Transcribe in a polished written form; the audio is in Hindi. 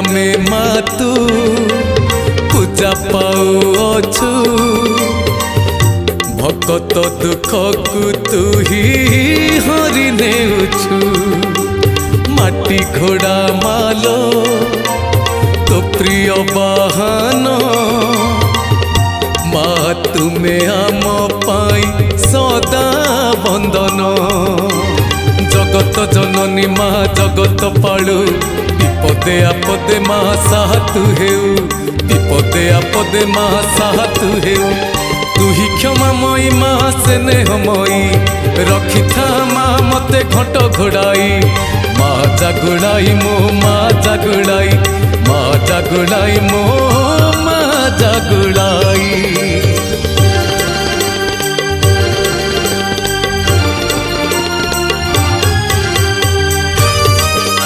में माँ तू पूजा पाउछु भक्त दुख को तू ही हरि नेउछु माटी घोड़ा मालो तो प्रिय वाहन माँ तुम्हें आम पाई सदा बंदन जगत जननी माँ जगत पालु विपदे आपदे माँ साहतु हेउ विपदे आपदे माँ साहतु हेउ तू ही क्षमामयी माँ स्नेहमयी रखी था माँ मते घट घोड़ाई माँ जागुड़ाई मो माँ जागुड़ाई माँ जागुड़ाई मो माँ जागुड़ाई।